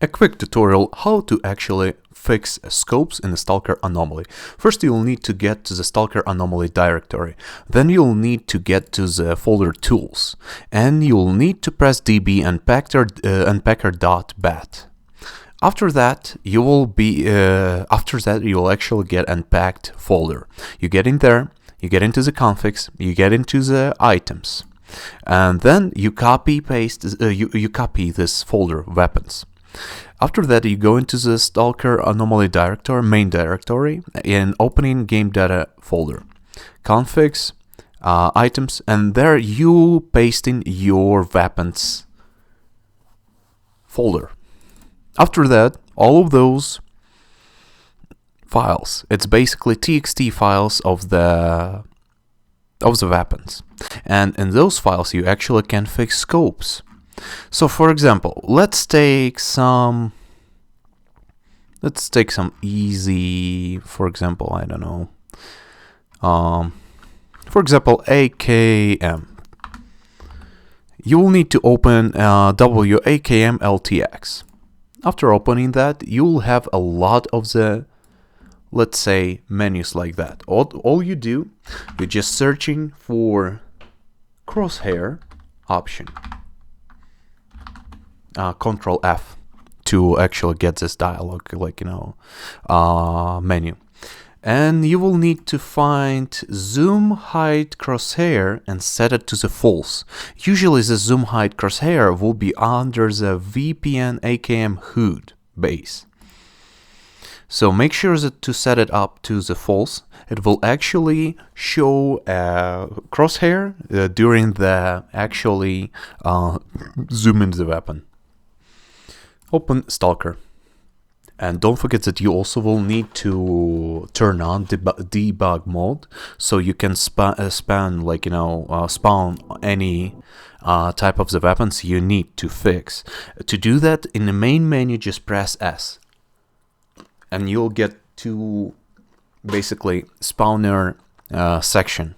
A quick tutorial how to actually fix scopes in the STALKER Anomaly. First you'll need to get to the STALKER Anomaly directory, then you'll need to get to the folder tools, and you'll need to press db unpacker.bat. After that you will actually get unpacked folder. You get in there, you get into the configs, you get into the items, and then you copy this folder weapons. After that you go into the STALKER Anomaly directory, main directory, and opening game data folder, configs, items, and there you paste in your weapons folder. After that, all of those files, it's basically txt files of the weapons, and in those files you actually can fix scopes. So for example, let's take some easy, for example, I don't know, for example, AKM. You will need to open WAKM LTX. After opening that, you'll have a lot of the, let's say, menus like that. All you do, you're just searching for crosshair option. Control F to actually get this dialog, like, menu. And you will need to find zoom height crosshair and set it to the false. Usually the zoom height crosshair will be under the VPN AKM HUD base. So make sure that to set it up to the false. It will actually show crosshair during the actually zoom in the weapon. Open STALKER. And don't forget that you also will need to turn on debug mode, so you can spawn any type of the weapons you need to fix. To do that, in the main menu, just press S, and you'll get to basically spawner section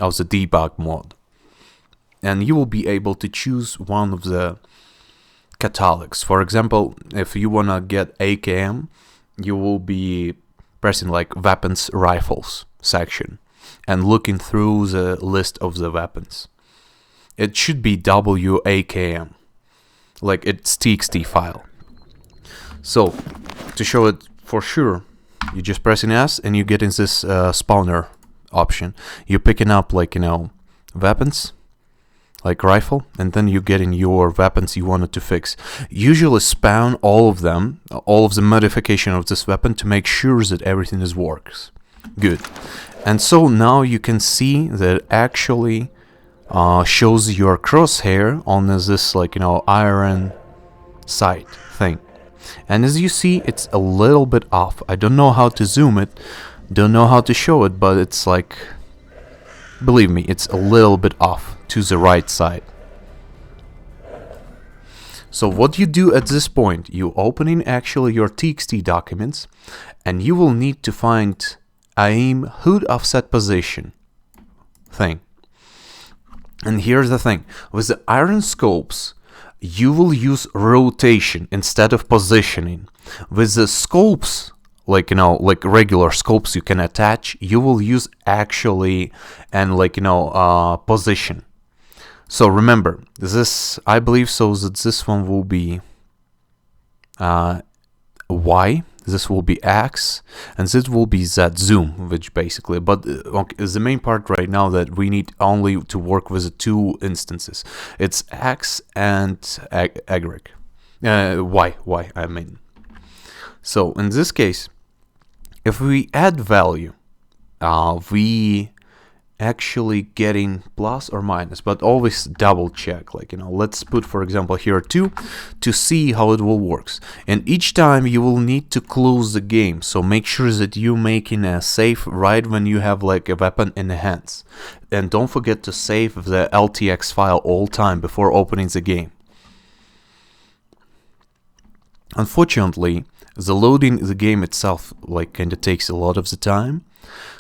of the debug mode, and you will be able to choose one of the catalogs. For example, if you wanna get AKM, you will be pressing like weapons rifles section and looking through the list of the weapons. It should be WAKM, like it's txt file. So to show it for sure, you just pressing S and you get in this spawner option. You're picking up weapons like rifle, and then you get in your weapons you wanted to fix. Usually spawn all of them, all of the modification of this weapon, to make sure that everything works good. And so now you can see that it actually shows your crosshair on this iron sight thing. And as you see, it's a little bit off. I don't know how to zoom it, don't know how to show it, but it's like, believe me, it's a little bit off to the right side. So what you do at this point, you opening actually your txt documents, and you will need to find aim HUD offset position thing. And here's the thing, with the iron scopes you will use rotation instead of positioning. With the scopes, like regular scopes you can attach, you will use actually and position. So remember this, I believe so that this one will be Y, this will be X, and this will be Z zoom, which basically, but is the main part right now that we need only to work with the two instances. It's X and Y, I mean. So in this case, if we add value, we actually getting plus or minus, but always double check. Let's put, for example, here 2 to see how it will works. And each time you will need to close the game, so make sure that you're making a save right when you have a weapon in the hands. And don't forget to save the LTX file all time before opening the game. Unfortunately, the loading the game itself kinda takes a lot of the time,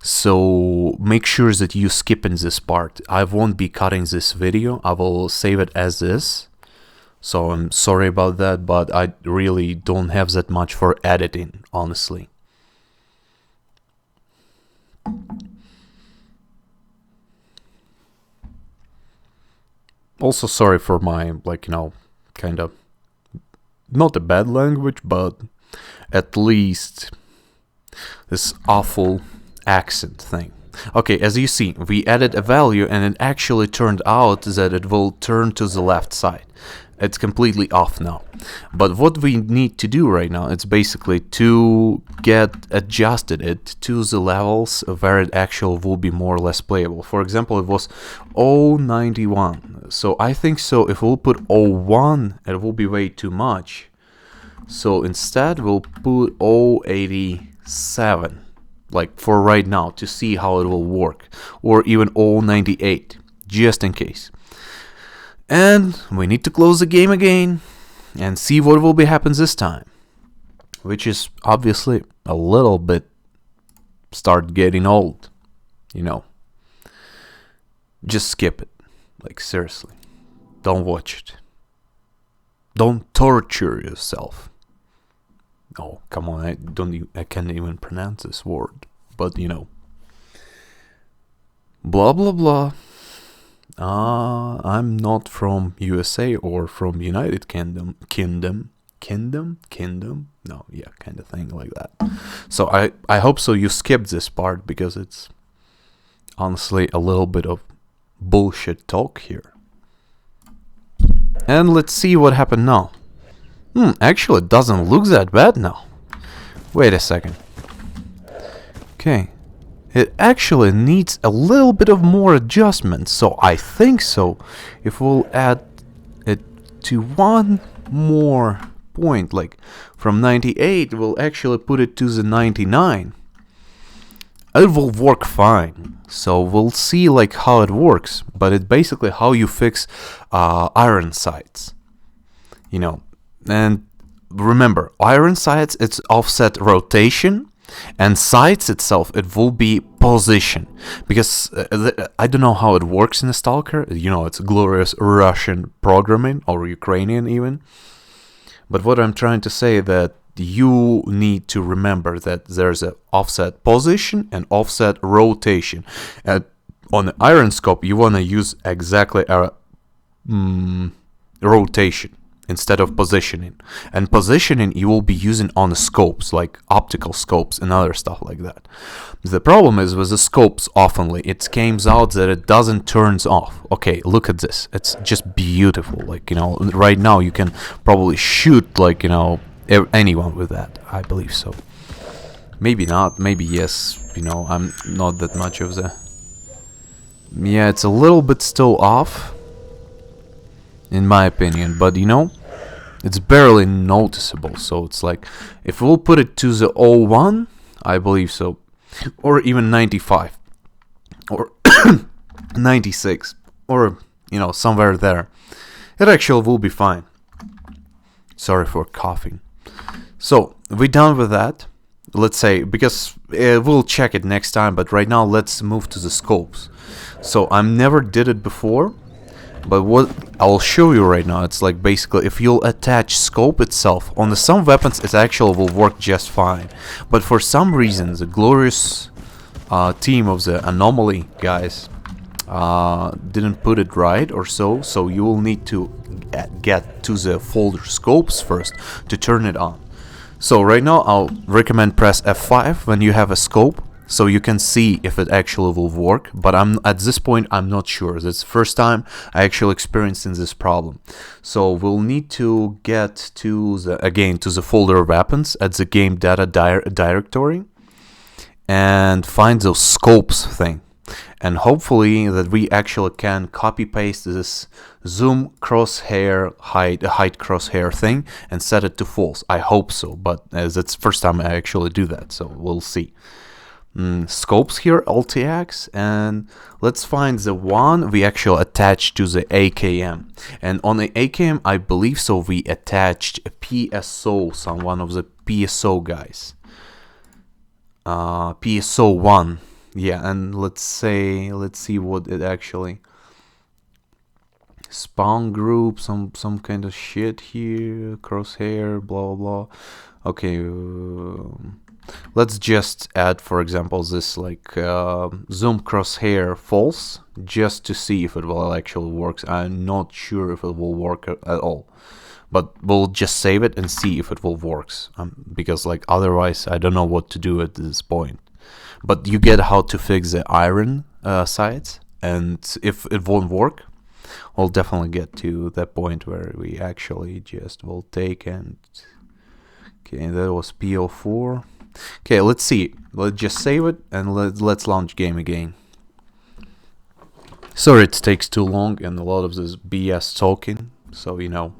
so make sure that you skip in this part. I won't be cutting this video, I will save it as is, So I'm sorry about that, but I really don't have that much for editing, honestly. Also sorry for my, like, you know, kind of not a bad language, but at least this awful accent thing. Okay, as you see, we added a value and it actually turned out that it will turn to the left side. It's completely off now. But what we need to do right now is basically to get adjusted it to the levels where it actually will be more or less playable. For example, it was 091. So I think so if we'll put 01, it will be way too much. So instead we'll put 087, like for right now, to see how it will work. Or even 098, just in case. And we need to close the game again and see what will be happens this time. Which is obviously a little bit start getting old, you know. Just skip it. Like seriously. Don't watch it. Don't torture yourself. Oh, come on, I can't even pronounce this word. But you know. Blah blah blah. I'm not from USA or from United Kingdom. No, yeah, kind of thing like that. So I hope so you skipped this part because it's honestly a little bit of bullshit talk here. And let's see what happened now. Actually it doesn't look that bad now. Wait a second. Okay. It actually needs a little bit of more adjustment, so I think so. If we'll add it to one more point, like from 98, we'll actually put it to the 99. It will work fine. So we'll see like how it works, but it's basically how you fix iron sights. You know, and remember, iron sights, it's offset rotation. And sights itself, it will be position. Because I don't know how it works in a Stalker. You know, it's glorious Russian programming, or Ukrainian even. But what I'm trying to say that you need to remember that there's an offset position and offset rotation. And on the iron scope, you want to use exactly a rotation instead of positioning. And positioning you will be using on the scopes, like optical scopes and other stuff like that. The problem is with the scopes, oftenly it comes out that it doesn't turns off. Okay, look at this. It's just beautiful. Like, you know, right now you can probably shoot, like, you know, anyone with that. I believe so. Maybe not, maybe yes. You know, I'm not that much of the... Yeah, it's a little bit still off, in my opinion, but you know, it's barely noticeable. So it's like, if we'll put it to the 01, I believe so, or even 95, or 96, or, you know, somewhere there, it actually will be fine. Sorry for coughing. So, we're done with that. Let's say, because we'll check it next time, but right now let's move to the scopes. So, I never did it before, but what I'll show you right now, it's like basically if you'll attach scope itself on some weapons, it actually will work just fine. But for some reason, the glorious team of the Anomaly guys didn't put it right or so. So you will need to get to the folder scopes first to turn it on. So right now I'll recommend press F5 when you have a scope, so you can see if it actually will work. But at this point I'm not sure. That's the first time I actually experiencing this problem. So we'll need to get to the folder weapons at the game data directory and find those scopes thing. And hopefully that we actually can copy paste this zoom crosshair height crosshair thing and set it to false. I hope so, but as it's first time I actually do that, so we'll see. Scopes here, LTX, and let's find the one we actually attached to the AKM. And on the AKM, I believe so we attached a PSO, one of the PSO guys. PSO 1. Yeah, and let's see what it actually Spawn group, some kind of shit here, crosshair, blah blah blah. Okay, let's just add, for example, this like zoom crosshair false, just to see if it will actually work. I'm not sure if it will work at all, but we'll just save it and see if it will work, because like otherwise I don't know what to do at this point. But you get how to fix the iron sides, and if it won't work, we'll definitely get to that point where we actually just will take and... Okay, that was PO4. Okay, let's see. Let's just save it and let's launch game again. Sorry it takes too long and a lot of this BS talking, so you know.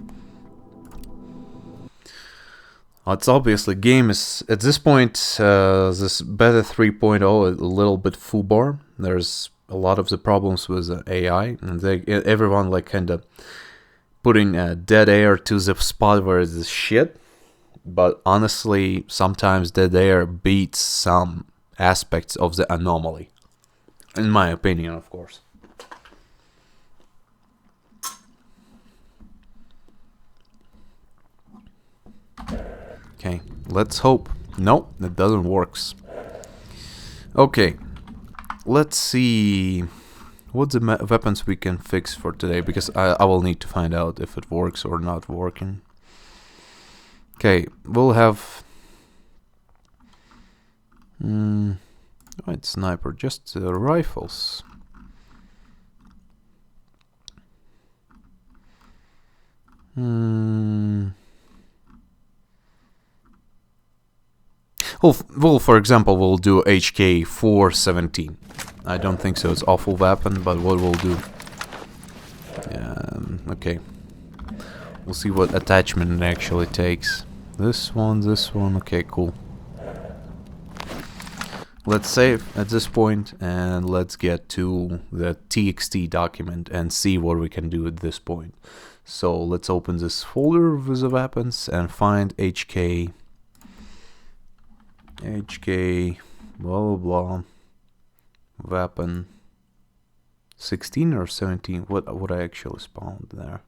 It's obviously game is at this point this beta 3.0 a little bit foobar. There's a lot of the problems with AI, and everyone like kind of putting dead air to the spot where it's shit. But honestly, sometimes dead air beats some aspects of the anomaly, in my opinion, of course. Okay, let's hope. No, that doesn't work. Okay, let's see what the weapons we can fix for today, because I will need to find out if it works or not working. Okay, we'll have right, sniper, just rifles. Well, for example, we'll do HK 417. I don't think so. It's awful weapon, but what we'll do? Okay, we'll see what attachment it actually takes. This one. Okay, cool. Let's save at this point and let's get to the TXT document and see what we can do at this point. So let's open this folder with the weapons and find HK blah blah blah weapon 16 or 17. What I actually spawned there.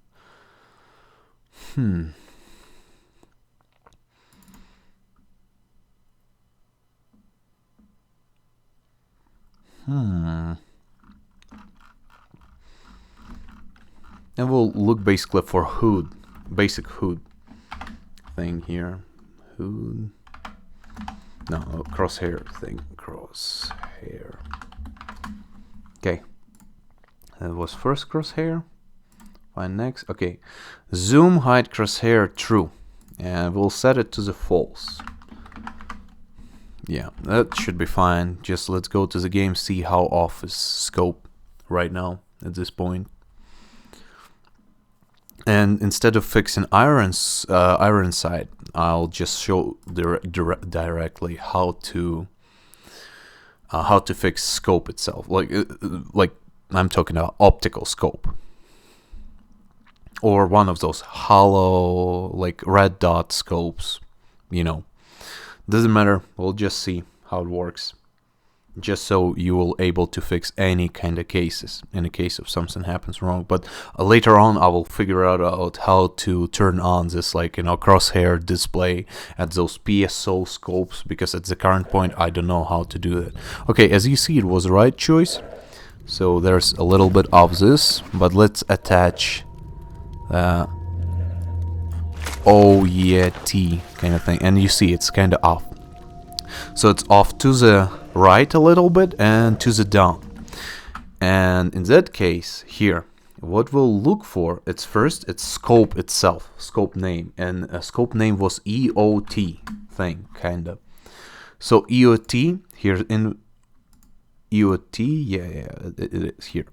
And we'll look basically for hood, basic hood thing here. Hood. No, crosshair thing. Crosshair. Okay. That was first crosshair. Find next. Okay. Zoom height crosshair true. And we'll set it to the false. Yeah, that should be fine. Just let's go to the game, see how off is scope right now at this point. And instead of fixing iron side, I'll just show directly how to fix scope itself. Like I'm talking about optical scope, or one of those hollow like red dot scopes. You know, doesn't matter. We'll just see how it works. Just so you will able to fix any kind of cases in the case of something happens wrong. But later on I will figure out how to turn on this, like, you know, crosshair display at those PSO scopes, because at the current point I don't know how to do that. Okay, as you see, it was the right choice. So there's a little bit of this, but let's attach oh yeah T kind of thing, and you see it's kind of off. So it's off to the right a little bit and to the down. And in that case here, what we'll look for, it's first it's scope itself, scope name, and a scope name was EOT thing, kind of. So EOT here in EOT, yeah, it is here.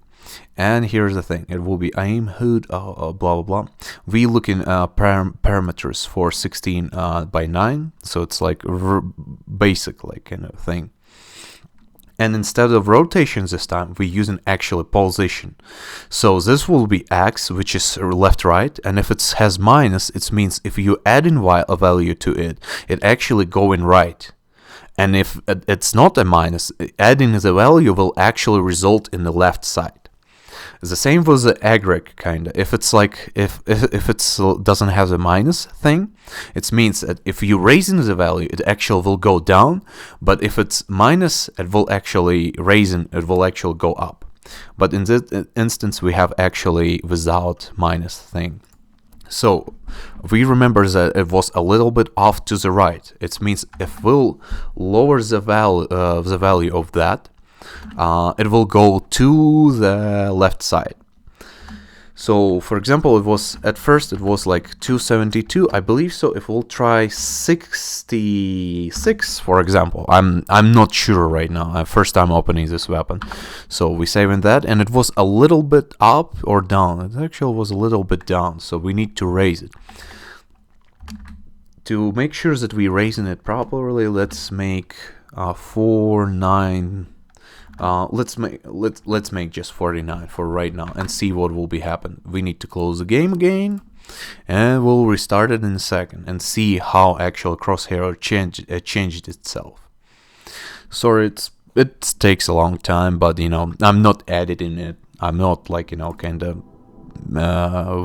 And here's the thing, it will be aim hood blah blah blah. We look in parameters for 16 by 9, so it's like basic like kind of thing. And instead of rotations this time, we're using actually position. So this will be X, which is left right, and if it has minus, it means if you add in a value to it, it actually go in right. And if it's not a minus, adding the value will actually result in the left side. The same with the agric kinda. If it's like if it's doesn't have a minus thing, it means that if you raising the value, it actually will go down. But if it's minus, it will actually go up. But in this instance, we have actually without minus thing. So we remember that it was a little bit off to the right. It means if we'll lower the value of that, it will go to the left side. So for example, it was at first it was like 272, I believe. So if we'll try 66, for example, I'm not sure right now. First time opening this weapon, so we saving that, and it was a little bit up or down. It actually was a little bit down, so we need to raise it. To make sure that we raising it properly, let's make 49. Let's make just 49 for right now and see what will be happen. We need to close the game again, and we'll restart it in a second and see how actual crosshair changed itself. Sorry, it takes a long time, but you know, I'm not editing it. I'm not like, you know, kind of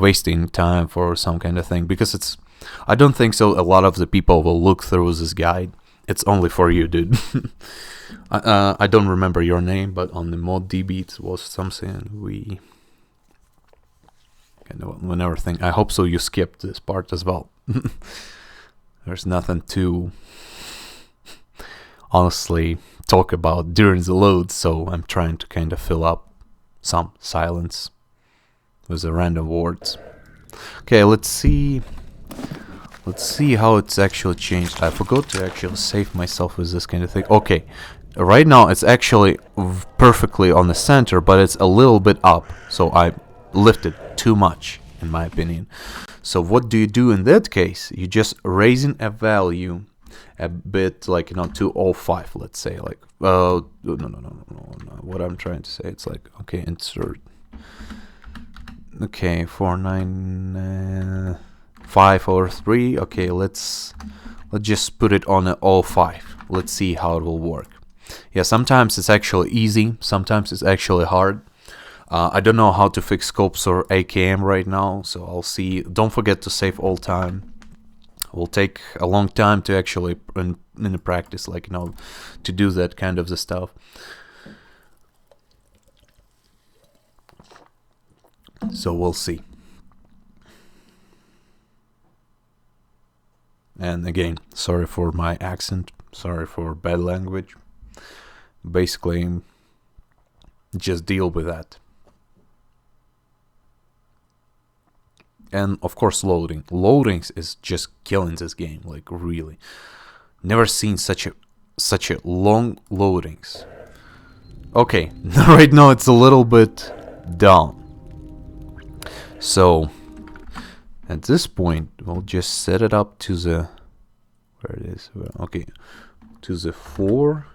wasting time for some kind of thing, because I don't think so a lot of the people will look through this guide. It's only for you, dude. I don't remember your name, but on the Moddb it was something we kind of whenever thing. I hope so you skipped this part as well. There's nothing to honestly talk about during the load, so I'm trying to kind of fill up some silence with the random words. Okay, let's see how it's actually changed. I forgot to actually save myself with this kind of thing. Okay, right now it's actually perfectly on the center, but it's a little bit up, so I lifted too much in my opinion. So what do you do in that case? You just raising a value a bit, like, you know, to 0.5, let's say, like no, what I'm trying to say, it's like, okay, insert, okay, 495 or 3. Okay, let's just put it on a 0.5. Let's see how it will work. Yeah, sometimes it's actually easy, sometimes it's actually hard. I don't know how to fix scopes or AKM right now, so I'll see. Don't forget to save all time. It will take a long time to actually in the practice, like, you know, to do that kind of the stuff. So we'll see. And again, sorry for my accent, sorry for bad language. Basically, just deal with that. And of course, loadings is just killing this game, like really. Never seen such a long loadings. Okay, right now it's a little bit down. So at this point, we'll just set it up to the, where it is, okay, to the 4,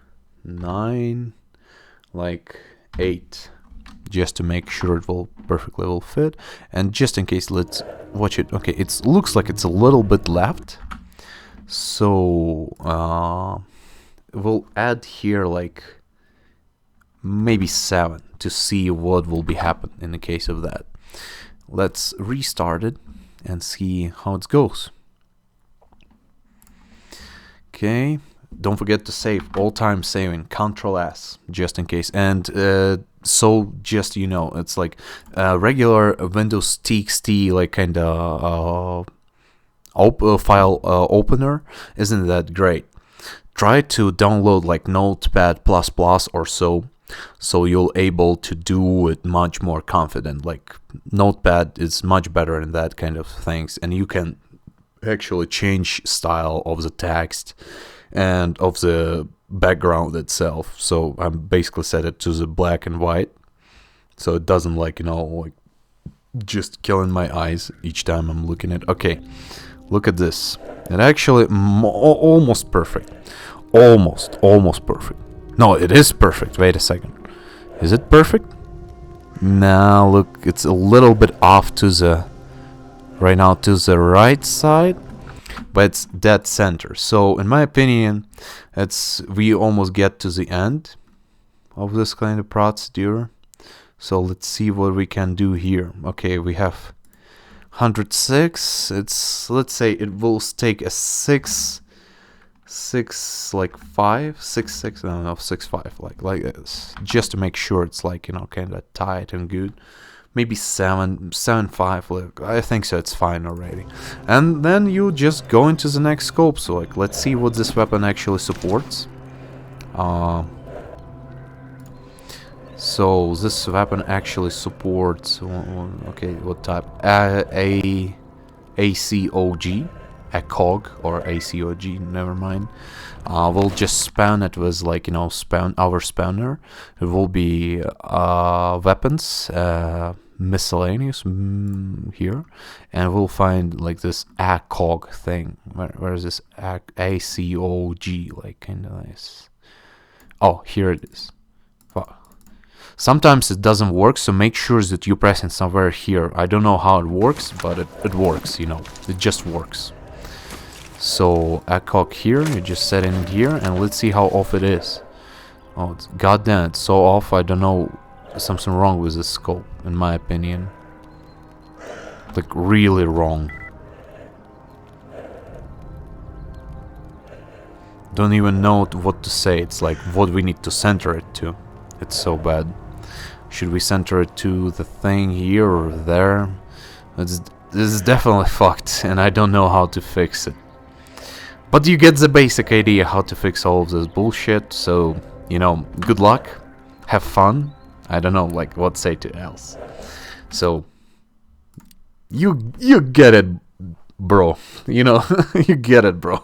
9, like 8, just to make sure it will perfectly will fit. And just in case, let's watch it. Okay, it looks like it's a little bit left, so we'll add here like maybe 7 to see what will be happen in the case of that. Let's restart it and see how it goes. Okay, don't forget to save, all time saving, Control S, just in case. And so just, you know, it's like regular Windows TXT, like kind of file opener isn't that great. Try to download like Notepad++ or so you'll able to do it much more confident. Like Notepad is much better in that kind of things, and you can actually change style of the text and of the background itself. So I'm basically set it to the black and white, so it doesn't, like, you know, like just killing my eyes each time I'm looking at. Okay, look at this. It actually almost perfect. Almost perfect. No, it is perfect. Wait a second. Is it perfect? Now look, it's a little bit off to the right now to the right side, but it's dead center. So in my opinion, we almost get to the end of this kind of procedure. So let's see what we can do here. Okay, we have 106. It's, let's say it will take a 6 like 5 6 6, I don't know, 6 5, like this, just to make sure it's like, you know, kind of tight and good. Maybe 7 5. Look, I think so, it's fine already. And then you just go into the next scope. So like, let's see what this weapon actually supports. So this weapon actually supports, okay, what type? ACOG, a cog or ACOG, never mind. We'll just spawn it with, like, you know, spawn our spawner. It will be weapons, miscellaneous here, and we'll find like this ACOG thing. Where is this ACOG? Like, kind of nice. Oh, here it is. Wow. Sometimes it doesn't work, so make sure that you're pressing somewhere here. I don't know how it works, but it works, you know. It just works. So ACOG here, you just set in here, and let's see how off it is. Oh, it's, goddamn, it's so off. I don't know, something wrong with this scope, in my opinion. Like, really wrong. Don't even know what to say. It's like what we need to center it to. It's so bad. Should we center it to the thing here or there? This is definitely fucked, and I don't know how to fix it. But you get the basic idea how to fix all of this bullshit, so, you know, good luck, have fun. I don't know, like, what say to else. So, you get it, bro. You know, you get it, bro.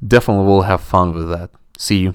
Definitely will have fun with that. See you.